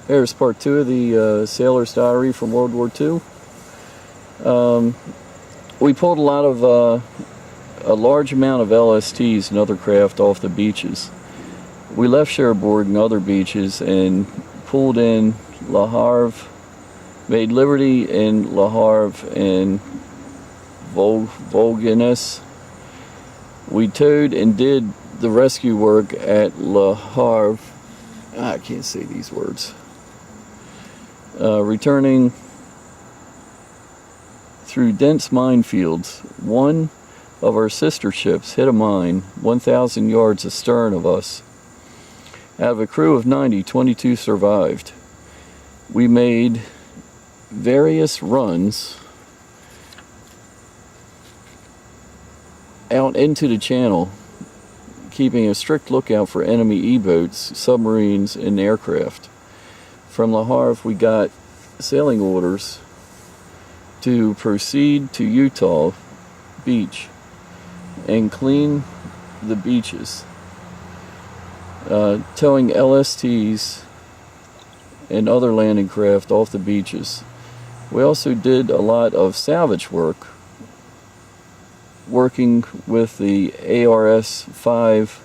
Here's part 2 of the Sailor's Diary from World War II. We pulled a large amount of LSTs and other craft off the beaches. We left Cherbourg and other beaches and pulled in Le Havre, made Liberty in Le Havre and Volgenes. We towed and did the rescue work at Le Havre. I can't say these words. Returning through dense minefields. One of our sister ships hit a mine 1,000 yards astern of us. Out of a crew of 90, 22 survived. We made various runs out into the channel, keeping a strict lookout for enemy E-boats, submarines, and aircraft. From Le Havre, we got sailing orders to proceed to Utah Beach and clean the beaches, towing LSTs and other landing craft off the beaches. We also did a lot of salvage work, working with the ARS-5,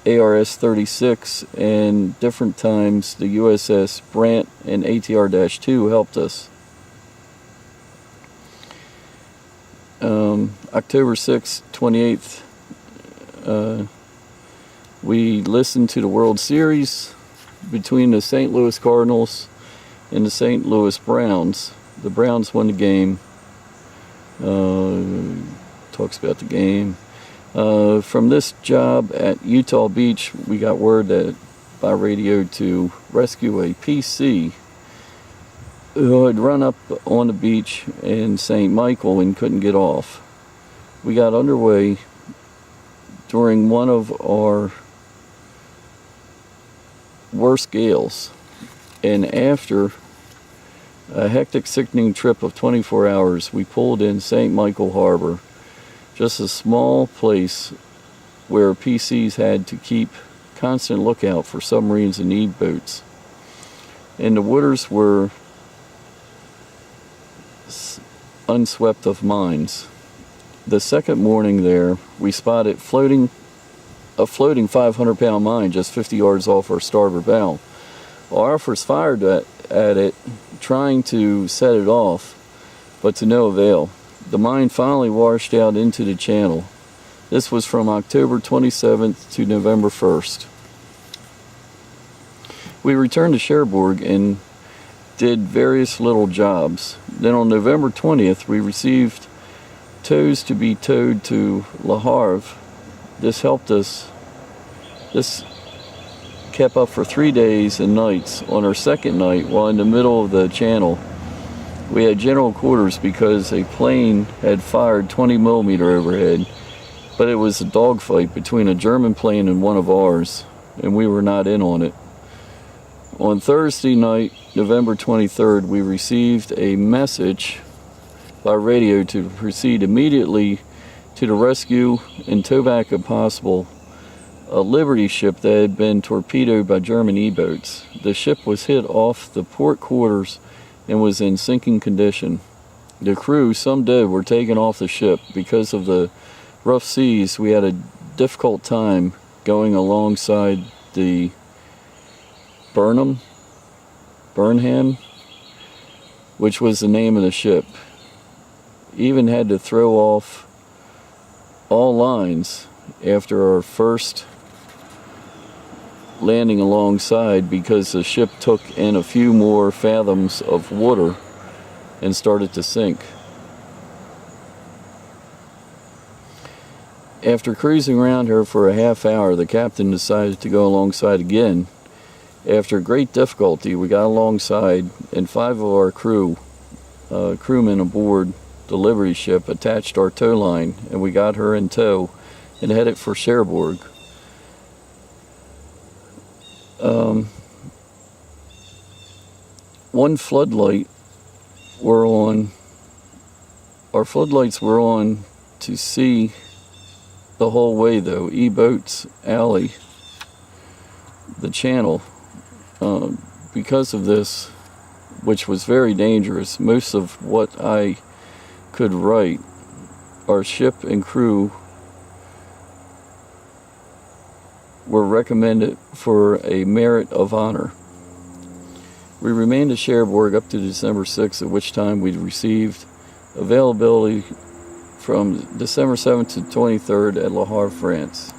ARS-36, and different times the USS Brant and ATR-2 helped us. October 6th, 28th, we listened to the World Series between the St. Louis Cardinals and the St. Louis Browns. The Browns won the game. Talks about the game. From this job at Utah Beach, we got word that by radio to rescue a PC who had run up on the beach in St. Michael and couldn't get off. We got underway during one of our worst gales, and after a hectic, sickening trip of 24 hours, we pulled in St. Michael Harbor, just a small place where PCs had to keep constant lookout for submarines and E-boats. And the waters were unswept of mines. The second morning there, we spotted a floating 500-pound mine just 50 yards off our starboard bow. Our officers fired at it, trying to set it off, but to no avail. The mine finally washed out into the channel. This was from October 27th to November 1st. We returned to Cherbourg and did various little jobs. Then on November 20th, we received tows to be towed to Le Havre. This kept up for 3 days and nights. On our second night, while in the middle of the channel, we had general quarters because a plane had fired 20mm overhead, but it was a dogfight between a German plane and one of ours, and we were not in on it. On Thursday night, November 23rd, we received a message by radio to proceed immediately to the rescue and tow back if possible a Liberty ship that had been torpedoed by German E-boats. The ship was hit off the port quarters and was in sinking condition. The crew, some dead, were taken off the ship. Because of the rough seas, we had a difficult time going alongside the Burnham, which was the name of the ship. Even had to throw off all lines after our first landing alongside because the ship took in a few more fathoms of water and started to sink. After cruising around her for a half hour, the captain decided to go alongside again. After great difficulty, we got alongside, and 5 of our crewmen aboard the Liberty ship attached our tow line, and we got her in tow and headed for Cherbourg. One floodlight were on. Our floodlights were on to see the whole way, though. E-boats alley, the channel, because of this, which was very dangerous, most of what I could write, our ship and crew were recommended for a merit of honor. We remained at Cherbourg up to December 6th, at which time we received availability from December 7th to 23rd at Le Havre, France.